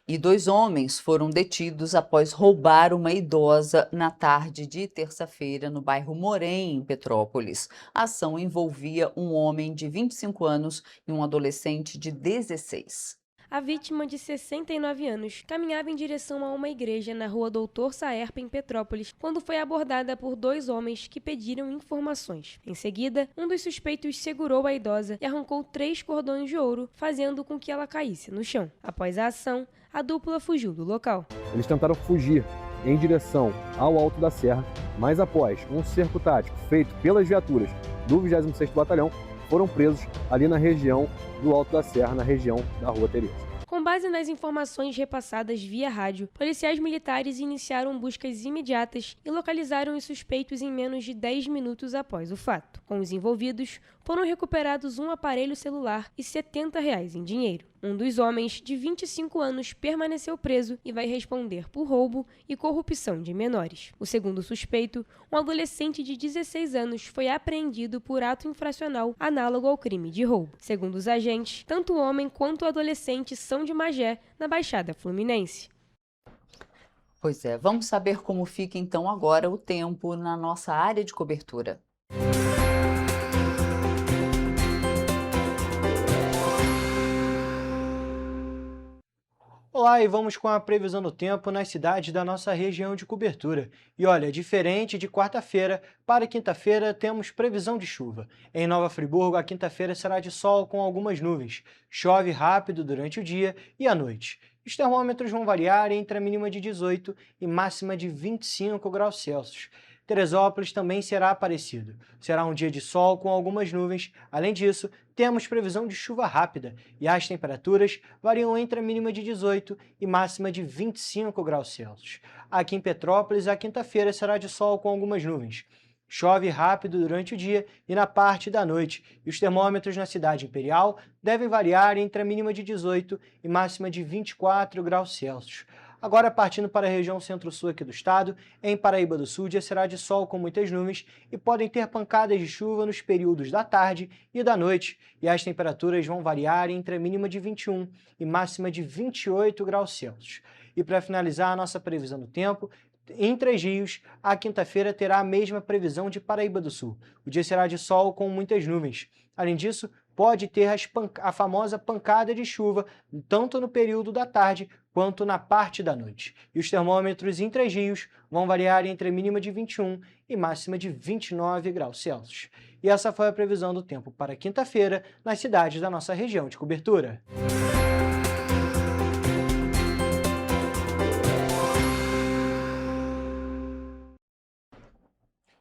E 2 homens foram detidos após roubar uma idosa na tarde de terça-feira no bairro Morém, em Petrópolis. A ação envolvia um homem de 25 anos e um adolescente de 16. A vítima, de 69 anos, caminhava em direção a uma igreja na rua Doutor Saerpa, em Petrópolis, quando foi abordada por 2 homens que pediram informações. Em seguida, um dos suspeitos segurou a idosa e arrancou 3 cordões de ouro, fazendo com que ela caísse no chão. Após a ação, a dupla fugiu do local. Eles tentaram fugir em direção ao Alto da Serra, mas após um cerco tático feito pelas viaturas do 26º Batalhão, foram presos ali na região do Alto da Serra, na região da Rua Tereza. Com base nas informações repassadas via rádio, policiais militares iniciaram buscas imediatas e localizaram os suspeitos em menos de 10 minutos após o fato. Com os envolvidos, foram recuperados um aparelho celular e R$ 70 em dinheiro. Um dos homens, de 25 anos, permaneceu preso e vai responder por roubo e corrupção de menores. O segundo suspeito, um adolescente de 16 anos, foi apreendido por ato infracional análogo ao crime de roubo. Segundo os agentes, tanto o homem quanto o adolescente são de Magé, na Baixada Fluminense. Pois é, vamos saber como fica então agora o tempo na nossa área de cobertura. Olá, e vamos com a previsão do tempo nas cidades da nossa região de cobertura. E olha, diferente de quarta-feira, para quinta-feira temos previsão de chuva. Em Nova Friburgo, a quinta-feira será de sol com algumas nuvens. Chove rápido durante o dia e à noite. Os termômetros vão variar entre a mínima de 18 e máxima de 25 graus Celsius. Teresópolis também será parecido. Será um dia de sol com algumas nuvens. Além disso, temos previsão de chuva rápida e as temperaturas variam entre a mínima de 18 e máxima de 25 graus Celsius. Aqui em Petrópolis, a quinta-feira será de sol com algumas nuvens. Chove rápido durante o dia e na parte da noite, e os termômetros na cidade imperial devem variar entre a mínima de 18 e máxima de 24 graus Celsius. Agora, partindo para a região centro-sul aqui do estado, em Paraíba do Sul, dia será de sol com muitas nuvens e podem ter pancadas de chuva nos períodos da tarde e da noite, e as temperaturas vão variar entre a mínima de 21 e máxima de 28 graus Celsius. E para finalizar a nossa previsão do tempo, em Três Rios, a quinta-feira terá a mesma previsão de Paraíba do Sul. O dia será de sol com muitas nuvens. Além disso, pode ter a famosa pancada de chuva, tanto no período da tarde quanto na parte da noite. E os termômetros em Três Rios vão variar entre a mínima de 21 e máxima de 29 graus Celsius. E essa foi a previsão do tempo para quinta-feira nas cidades da nossa região de cobertura.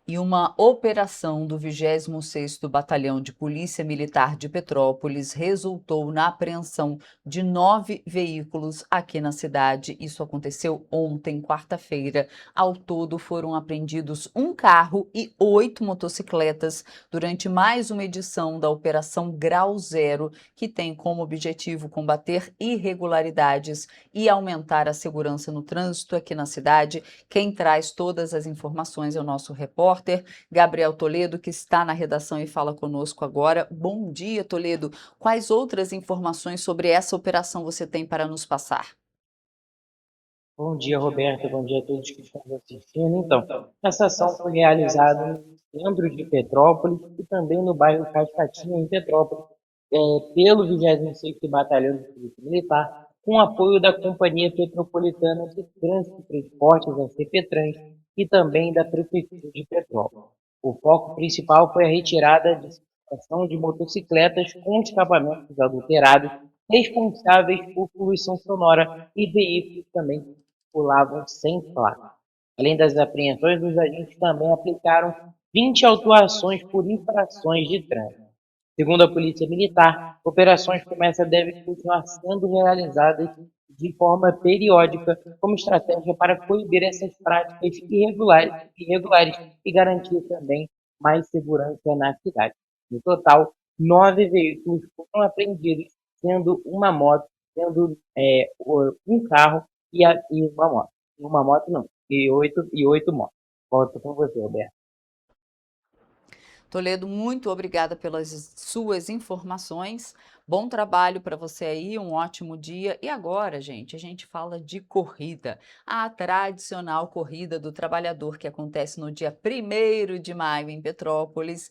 E uma operação do 26º Batalhão de Polícia Militar de Petrópolis resultou na apreensão de 9 veículos aqui na cidade. Isso aconteceu ontem, quarta-feira. Ao todo foram apreendidos um carro e 8 motocicletas durante mais uma edição da Operação Grau Zero, que tem como objetivo combater irregularidades e aumentar a segurança no trânsito aqui na cidade. Quem traz todas as informações é o nosso repórter Gabriel Toledo, que está na redação e fala conosco agora. Bom dia, Toledo. Quais outras informações sobre essa operação você tem para nos passar? Bom dia, Roberto. Bom dia a todos que estão assistindo. Então, essa ação foi realizada no centro de Petrópolis e também no bairro Cascatinha, em Petrópolis, pelo 26º Batalhão de Polícia Militar, com apoio da Companhia Petropolitana de Trânsito e Transportes, a CPTrans, e também da Prefeitura de Petrópolis. O foco principal foi a retirada de circulação de motocicletas com escapamentos adulterados, responsáveis por poluição sonora e veículos também que circulavam sem placa. Além das apreensões, os agentes também aplicaram 20 autuações por infrações de trânsito. Segundo a Polícia Militar, operações como essa devem continuar sendo realizadas de forma periódica, como estratégia para coibir essas práticas irregulares e garantir também mais segurança na cidade. No total, 9 veículos foram apreendidos, sendo uma moto, um carro e uma moto. Uma moto não, e oito motos. Volto com você, Roberto. Toledo, muito obrigada pelas suas informações. Bom trabalho para você aí, um ótimo dia. E agora, gente, a gente fala de corrida. A tradicional Corrida do Trabalhador, que acontece no dia 1º de maio em Petrópolis,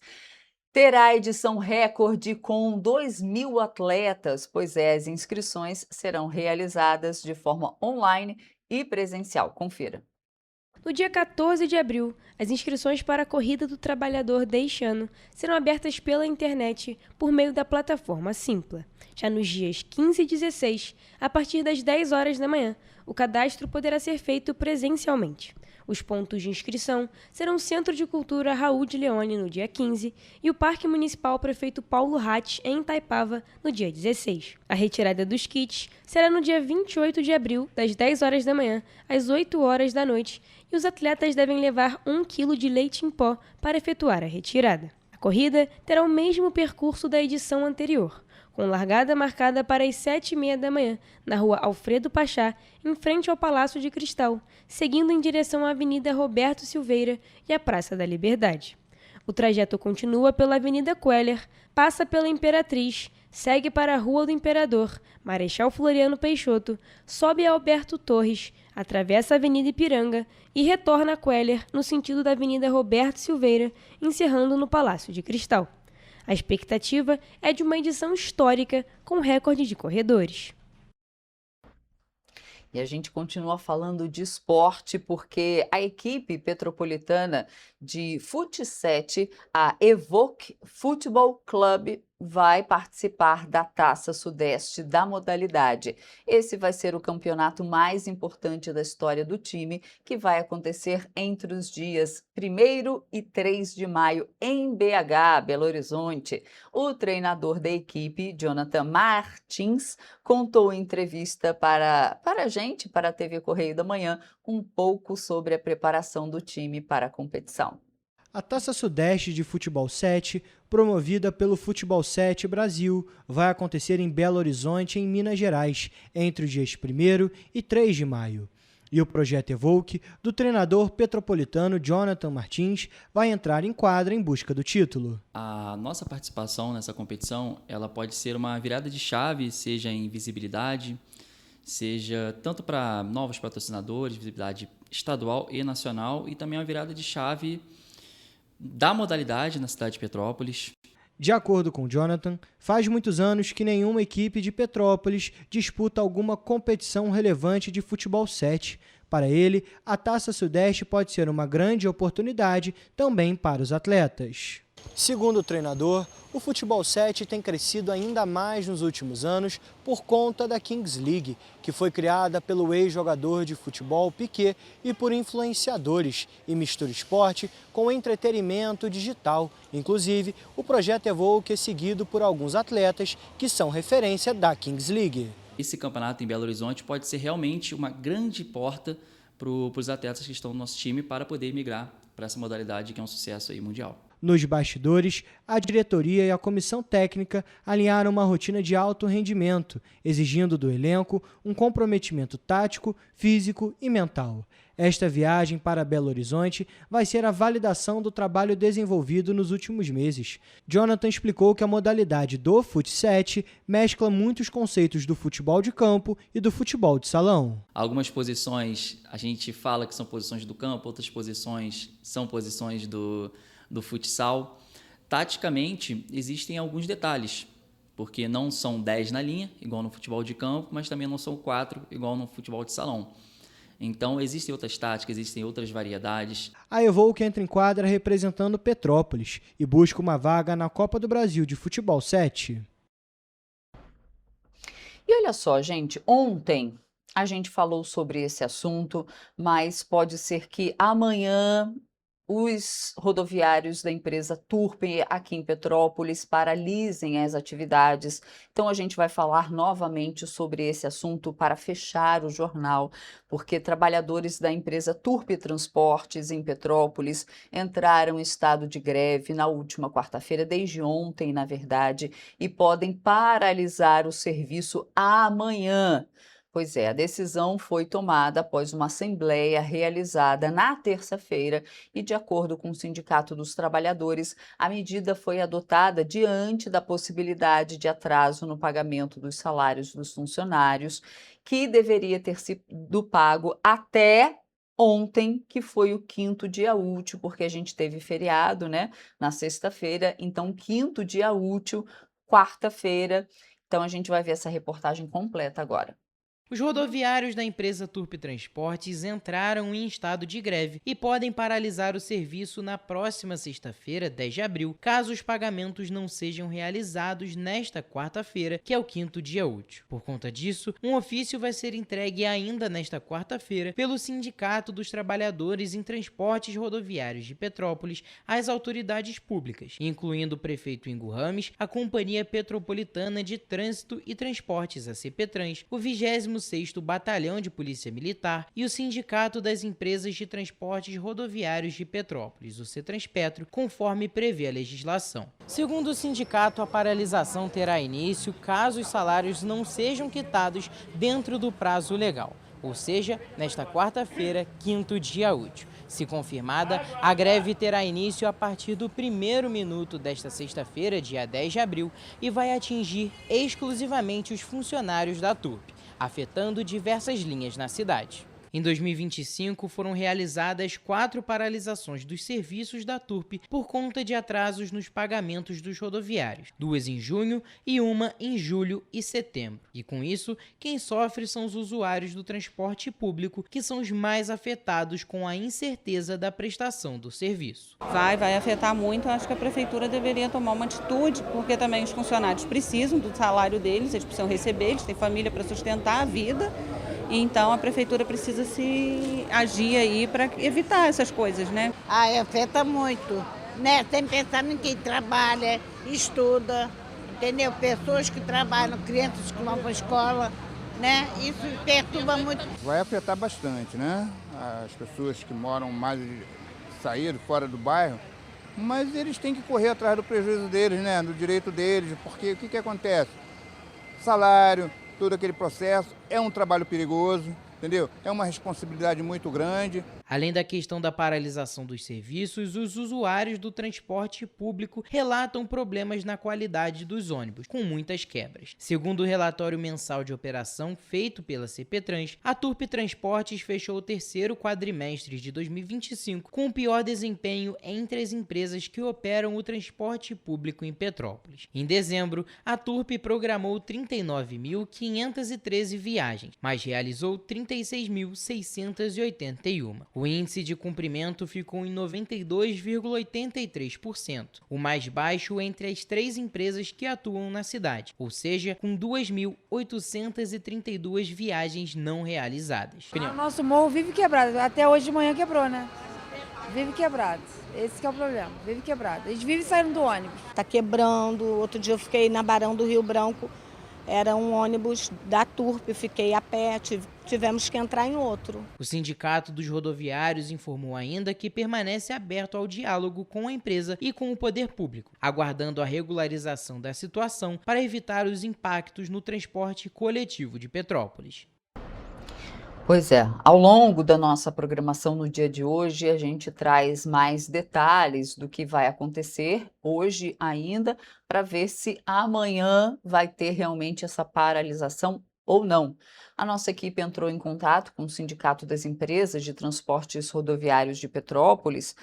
terá edição recorde com 2.000 atletas, pois as inscrições serão realizadas de forma online e presencial. Confira. No dia 14 de abril, as inscrições para a Corrida do Trabalhador deste ano serão abertas pela internet por meio da plataforma Simpla. Já nos dias 15 e 16, a partir das 10 horas da manhã, o cadastro poderá ser feito presencialmente. Os pontos de inscrição serão o Centro de Cultura Raul de Leone no dia 15 e o Parque Municipal Prefeito Paulo Ratti em Itaipava no dia 16. A retirada dos kits será no dia 28 de abril, das 10 horas da manhã às 8 horas da noite, e os atletas devem levar 1 quilo de leite em pó para efetuar a retirada. A corrida terá o mesmo percurso da edição anterior, com largada marcada para as 7h30 da manhã, na rua Alfredo Pachá, em frente ao Palácio de Cristal, seguindo em direção à Avenida Roberto Silveira e à Praça da Liberdade. O trajeto continua pela Avenida Queller, passa pela Imperatriz, segue para a Rua do Imperador, Marechal Floriano Peixoto, sobe a Alberto Torres, atravessa a Avenida Ipiranga e retorna a Queller no sentido da Avenida Roberto Silveira, encerrando no Palácio de Cristal. A expectativa é de uma edição histórica com recorde de corredores. E a gente continua falando de esporte porque a equipe petropolitana de Fut7, a Evoque Futebol Club, vai participar da Taça Sudeste da modalidade. Esse vai ser o campeonato mais importante da história do time, que vai acontecer entre os dias 1º e 3 de maio em BH, Belo Horizonte. O treinador da equipe, Jonathan Martins, contou em entrevista para a gente, para a TV Correio da Manhã, um pouco sobre a preparação do time para a competição. A Taça Sudeste de Futebol 7, promovida pelo Futebol 7 Brasil, vai acontecer em Belo Horizonte, em Minas Gerais, entre os dias 1º e 3 de maio. E o projeto Evoque, do treinador petropolitano Jonathan Martins, vai entrar em quadra em busca do título. A nossa participação nessa competição, ela pode ser uma virada de chave, seja em visibilidade, seja tanto para novos patrocinadores, visibilidade estadual e nacional, e também uma virada de chave da modalidade na cidade de Petrópolis. De acordo com Jonathan, faz muitos anos que nenhuma equipe de Petrópolis disputa alguma competição relevante de futebol 7. Para ele, a Taça Sudeste pode ser uma grande oportunidade também para os atletas. Segundo o treinador, o Futebol 7 tem crescido ainda mais nos últimos anos por conta da Kings League, que foi criada pelo ex-jogador de futebol Piquet e por influenciadores, e mistura esporte com entretenimento digital. Inclusive, o projeto Evoque é seguido por alguns atletas que são referência da Kings League. Esse campeonato em Belo Horizonte pode ser realmente uma grande porta para os atletas que estão no nosso time para poder migrar para essa modalidade que é um sucesso aí mundial. Nos bastidores, a diretoria e a comissão técnica alinharam uma rotina de alto rendimento, exigindo do elenco um comprometimento tático, físico e mental. Esta viagem para Belo Horizonte vai ser a validação do trabalho desenvolvido nos últimos meses. Jonathan explicou que a modalidade do Fut7 mescla muitos conceitos do futebol de campo e do futebol de salão. Algumas posições a gente fala que são posições do campo, outras posições são posições do futsal. Taticamente, existem alguns detalhes porque não são 10 na linha, igual no futebol de campo, mas também não são 4, igual no futebol de salão. Então, existem outras táticas, existem outras variedades. A Evolk entra em quadra representando Petrópolis e busca uma vaga na Copa do Brasil de Futebol 7. E olha só, gente, ontem a gente falou sobre esse assunto, mas pode ser que amanhã os rodoviários da empresa Turp aqui em Petrópolis paralisem as atividades. Então a gente vai falar novamente sobre esse assunto para fechar o jornal, porque trabalhadores da empresa Turp Transportes em Petrópolis entraram em estado de greve na última quarta-feira, desde ontem, na verdade, e podem paralisar o serviço amanhã. Pois é, a decisão foi tomada após uma assembleia realizada na terça-feira e, de acordo com o Sindicato dos Trabalhadores, a medida foi adotada diante da possibilidade de atraso no pagamento dos salários dos funcionários, que deveria ter sido pago até ontem, que foi o 5º dia útil, porque a gente teve feriado, né, na sexta-feira, então 5º dia útil, quarta-feira. Então a gente vai ver essa reportagem completa agora. Os rodoviários da empresa Turp Transportes entraram em estado de greve e podem paralisar o serviço na próxima sexta-feira, 10 de abril, caso os pagamentos não sejam realizados nesta quarta-feira, que é o 5º dia útil. Por conta disso, um ofício vai ser entregue ainda nesta quarta-feira pelo Sindicato dos Trabalhadores em Transportes Rodoviários de Petrópolis às autoridades públicas, incluindo o prefeito Ingo Rames, a Companhia Petropolitana de Trânsito e Transportes, a CPTrans, o 26º Batalhão de Polícia Militar e o Sindicato das Empresas de Transportes Rodoviários de Petrópolis, o CETRANSPETRO, conforme prevê a legislação. Segundo o sindicato, a paralisação terá início caso os salários não sejam quitados dentro do prazo legal, ou seja, nesta quarta-feira, 5º dia útil. Se confirmada, a greve terá início a partir do 1º minuto desta sexta-feira, dia 10 de abril, e vai atingir exclusivamente os funcionários da Turp, afetando diversas linhas na cidade. Em 2025, foram realizadas 4 paralisações dos serviços da Turp por conta de atrasos nos pagamentos dos rodoviários, 2 em junho e 1 em julho e setembro. E com isso, quem sofre são os usuários do transporte público, que são os mais afetados com a incerteza da prestação do serviço. Vai afetar muito. Acho que a prefeitura deveria tomar uma atitude, porque também os funcionários precisam do salário deles, eles precisam receber, eles têm família para sustentar a vida. Então a prefeitura precisa se agir aí para evitar essas coisas, né? Afeta muito, né? Tem que pensar em quem trabalha, estuda, entendeu? Pessoas que trabalham, crianças que vão para a escola, né? Isso perturba muito. Vai afetar bastante, né? As pessoas que moram mais saíram fora do bairro, mas eles têm que correr atrás do prejuízo deles, né? Do direito deles, porque o que acontece? Salário, todo aquele processo, é um trabalho perigoso, entendeu? É uma responsabilidade muito grande. Além da questão da paralisação dos serviços, os usuários do transporte público relatam problemas na qualidade dos ônibus, com muitas quebras. Segundo o relatório mensal de operação feito pela CPTrans, a Turp Transportes fechou o 3º quadrimestre de 2025 com o pior desempenho entre as empresas que operam o transporte público em Petrópolis. Em dezembro, a Turp programou 39.513 viagens, mas realizou 36.681. O índice de cumprimento ficou em 92,83%, o mais baixo entre as 3 empresas que atuam na cidade, ou seja, com 2.832 viagens não realizadas. O nosso morro vive quebrado, até hoje de manhã quebrou, né? Vive quebrado, esse que é o problema, vive quebrado. A gente vive saindo do ônibus. Tá quebrando, outro dia eu fiquei na Barão do Rio Branco, era um ônibus da Turp, fiquei a pé, tivemos que entrar em outro. O Sindicato dos Rodoviários informou ainda que permanece aberto ao diálogo com a empresa e com o poder público, aguardando a regularização da situação para evitar os impactos no transporte coletivo de Petrópolis. Pois é, ao longo da nossa programação no dia de hoje, a gente traz mais detalhes do que vai acontecer hoje ainda, para ver se amanhã vai ter realmente essa paralisação ou não. A nossa equipe entrou em contato com o Sindicato das Empresas de Transportes Rodoviários de Petrópolis,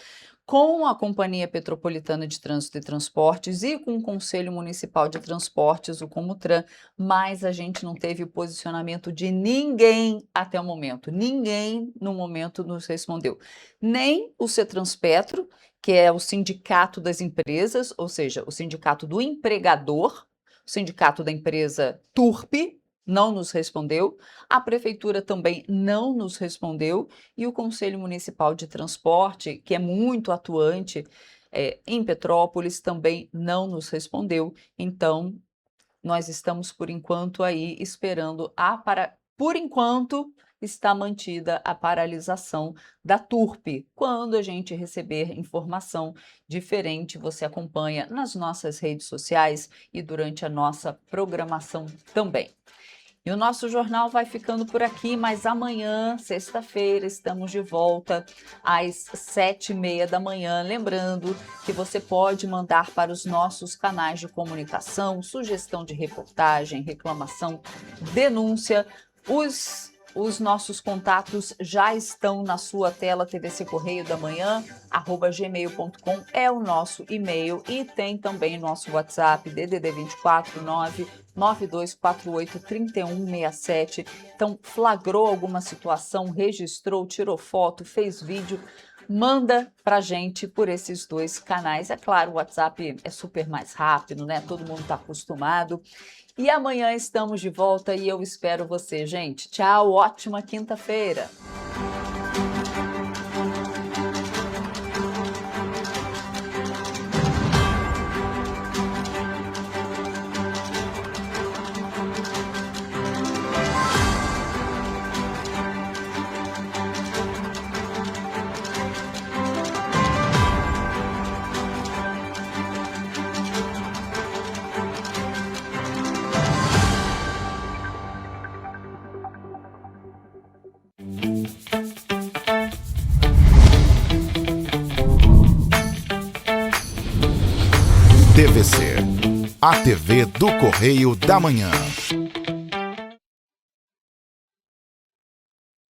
com a Companhia Petropolitana de Trânsito e Transportes e com o Conselho Municipal de Transportes, o Comutran, mas a gente não teve o posicionamento de ninguém até o momento. Ninguém, no momento, nos respondeu. Nem o CETRANSPETRO, que é o Sindicato das Empresas, ou seja, o Sindicato do Empregador, o Sindicato da Empresa TURP, não nos respondeu, a Prefeitura também não nos respondeu e o Conselho Municipal de Transporte, que é muito atuante em Petrópolis, também não nos respondeu. Então, nós estamos, por enquanto, aí esperando Por enquanto, está mantida a paralisação da TURP. Quando a gente receber informação diferente, você acompanha nas nossas redes sociais e durante a nossa programação também. E o nosso jornal vai ficando por aqui, mas amanhã, sexta-feira, estamos de volta às 7h30 da manhã. Lembrando que você pode mandar para os nossos canais de comunicação, sugestão de reportagem, reclamação, denúncia. Os nossos contatos já estão na sua tela, tvccorreiodamanhã@gmail.com é o nosso e-mail e tem também nosso WhatsApp, DDD 24 99248 3167. Então, flagrou alguma situação, registrou, tirou foto, fez vídeo, manda pra gente por esses dois canais. É claro, o WhatsApp é super mais rápido, né? Todo mundo tá acostumado. E amanhã estamos de volta e eu espero você, gente. Tchau, ótima quinta-feira. TVC, a TV do Correio da Manhã.